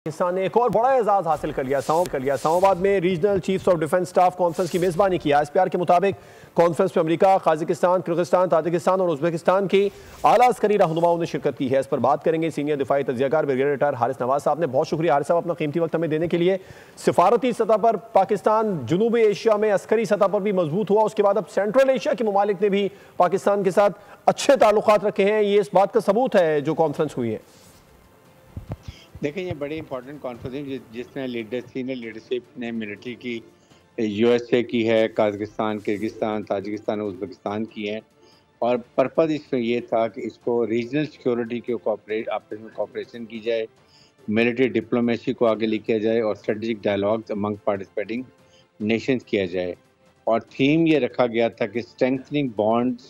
पाकिस्तान ने एक और बड़ा एजाज हासिल कर लिया। इस्लामाबाद में regional chiefs of defence staff conference की मेजबानी की। ISPR के मुताबिक कॉन्फ्रेंस में अमेरिका, कजाकिस्तान, किर्गिस्तान, ताजिकिस्तान और उज्बेकिस्तान की आला अस्करी रहनुमाओं ने शिरकत की है। इस पर बात करेंगे सीनियर दिफाई तज्जियाकार ब्रिगेडियर रिटायर हारिस नवाज साहब ने। बहुत शुक्रिया हारिस साहब अपना कीमती वक्त हमें देने के लिए। सिफारती सतह पर पाकिस्तान जनूबी एशिया में अस्करी सतह पर भी मजबूत हुआ, उसके बाद अब सेंट्रल एशिया के ममालिक ने भी पाकिस्तान के साथ अच्छे ताल्लुकात रखे हैं। ये इस बात का सबूत है जो कॉन्फ्रेंस हुई है। देखिए, ये बड़ी इंपॉर्टेंट कॉन्फ्रेंस जिसमें सीनियर लीडरशिप ने मिलिट्री की USA की है, कजाकिस्तान, किर्गिस्तान, ताजिकिस्तान और उज्बेकिस्तान की है। और पर्पज़ इसमें ये था कि इसको रीजनल सिक्योरिटी के आपस में कोऑपरेशन की जाए, मिलिट्री डिप्लोमेसी को आगे लिखा जाए और strategic dialogue among participating nations किया जाए। और थीम ये रखा गया था कि strengthening bonds,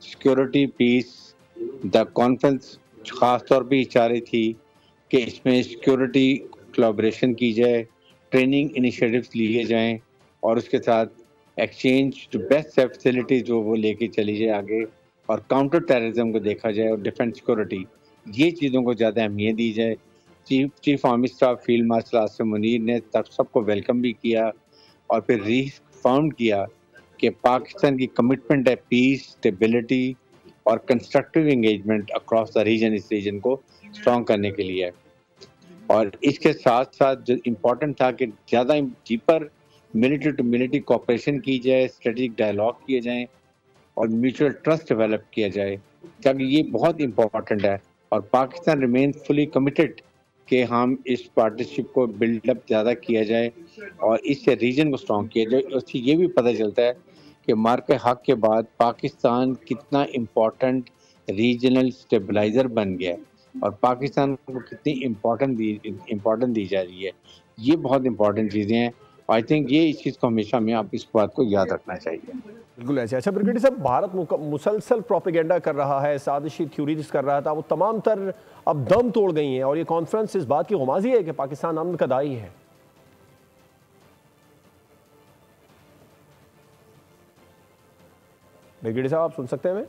security, peace. The conference ख़ास तौर पर चाह रही थी कि इसमें सिक्योरिटी कोलैबोरेशन की जाए, ट्रेनिंग इनिशिएटिव्स लिए जाएं और उसके साथ एक्सचेंज टू बेस्ट फैसिलिटीज जो वो लेके चली जाए आगे, और काउंटर टेररिज्म को देखा जाए और डिफेंस सिक्योरिटी, ये चीज़ों को ज़्यादा अहमियत दी जाए। Chief army staff field marshal Asim Munir ने तब सबको वेलकम भी किया और फिर रीफाउंड किया कि पाकिस्तान की कमिटमेंट है पीस, स्टेबिलिटी और constructive engagement across the region, इस रीजन को स्ट्रॉन्ग करने के लिए। और इसके साथ साथ जो इम्पोर्टेंट था कि ज़्यादा deeper military to military cooperation की जाए, स्ट्रेटेजिक डायलॉग किए जाएं और म्यूचुअल ट्रस्ट डेवलप किया जाए, ताकि ये बहुत इम्पोर्टेंट है। और पाकिस्तान रिमेन फुली कमिटेड कि हम इस पार्टनरशिप को बिल्डअप ज़्यादा किया जाए और इससे रीजन को स्ट्रॉन्ग किया जाए। उससे ये भी पता चलता है कि मार्के हक के बाद पाकिस्तान कितना इम्पोर्टेंट रीजनल स्टेबलाइजर बन गया है और पाकिस्तान को कितनी इम्पोर्टेंट दी जा रही है। ये बहुत इंपॉर्टेंट चीज़ें हैं। आई थिंक ये इस चीज़ को हमेशा हमें आप इस बात को याद रखना चाहिए। बिल्कुल ऐसे। अच्छा ब्रिगेडियर साहब, भारत मुसलसल प्रोपेगेंडा कर रहा है, साजिशी थ्योरीज कर रहा था, वो तमाम तर अब दम तोड़ गई हैं और ये कॉन्फ्रेंस इस बात की गुमाजी है कि पाकिस्तान अमन का दाई है। ब्रिगेडियर साहब आप सुन सकते हैं हमें?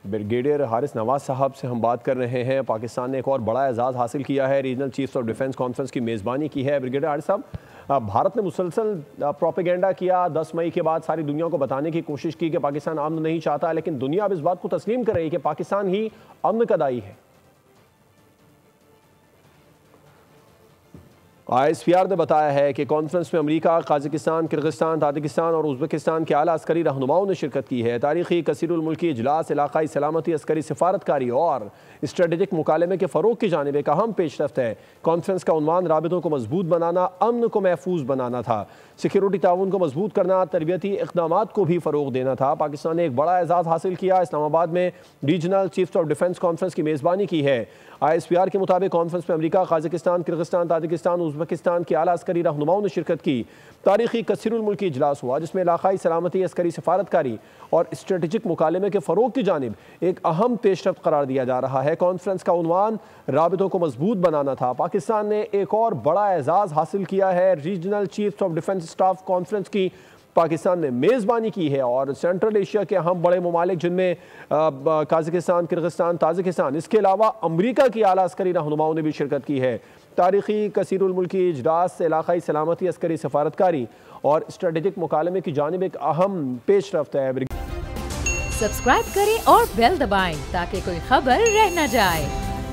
ब्रिगेडियर हारिस नवाज साहब से हम बात कर रहे हैं। पाकिस्तान ने एक और बड़ा एजाज़ हासिल किया है, regional chiefs of defence conference की मेज़बानी की है। ब्रिगेडियर हारिस साहब, भारत ने मुसलसल प्रोपेगेंडा किया, 10 मई के बाद सारी दुनिया को बताने की कोशिश की कि पाकिस्तान अमन नहीं चाहता, लेकिन दुनिया अब इस बात को तस्लीम कर रही है कि पाकिस्तान ही अमन का दाई है। ISPR ने बताया है कि कॉन्फ्रेंस में अमेरिका, कजाकिस्तान, किर्गिस्तान, ताजिकिस्तान और उज्बेकिस्तान के आला अस्करी रहनुमाओं ने शिरकत की है। तारीखी कसीरुल मुल्की इजलास इलाकाई सलामती, अस्करी सिफारतकारी और स्ट्रेटेजिक मुकालमे के फ़रोग की जानिब एक अहम पेशरफ्त है। कॉन्फ्रेंस का उन्वान राबितों को मजबूत बनाना, अमन को महफूज बनाना था, सिक्योरिटी ताउन को मजबूत करना, तरबियती इक़दामात को भी फ़रोग देना था। पाकिस्तान ने एक बड़ा एजाज़ हासिल किया, इस्लामाबाद में regional chiefs of defence conference की मेज़बानी की है। ISPR के मुताबिक कॉन्फ्रेंस में America, Kazakhstan, Kyrgyzstan, Tajikistan, Uzbekistan के आला अस्करी रहनुमाओं ने शिरकत की। तारीखी कसीरुल मुल्की इजलास हुआ जिसमें इलाकाई सलामती, अस्करी सिफारतकारी और स्ट्रेटेजिक मुकालमे के फ़रोग की जानिब एक अहम पेशरफ्त करार दिया जा रहा है। कॉन्फ्रेंस का उन्वान राबितों को मजबूत बनाना था। पाकिस्तान ने एक और बड़ा एजाज़ हासिल किया है, regional chiefs of defence staff conference की पाकिस्तान ने मेज़बानी की है और सेंट्रल एशिया के अहम बड़े ममालिक जिनमें कजाकिस्तान, किर्गिस्तान, ताजिकिस्तान, इसके अलावा अमरीका की आला अस्करी रहनुमाओं ने भी शिरकत की है। तारीखी कसीरुल मुल्की इजलास से इलाकाई सलामती, अस्करी सफारतकारी और स्ट्रेटेजिक मुकालमे की जानिब एक अहम पेशरफ्त है। सब्सक्राइब करें और बेल दबाएं ताकि कोई खबर रह न जाए।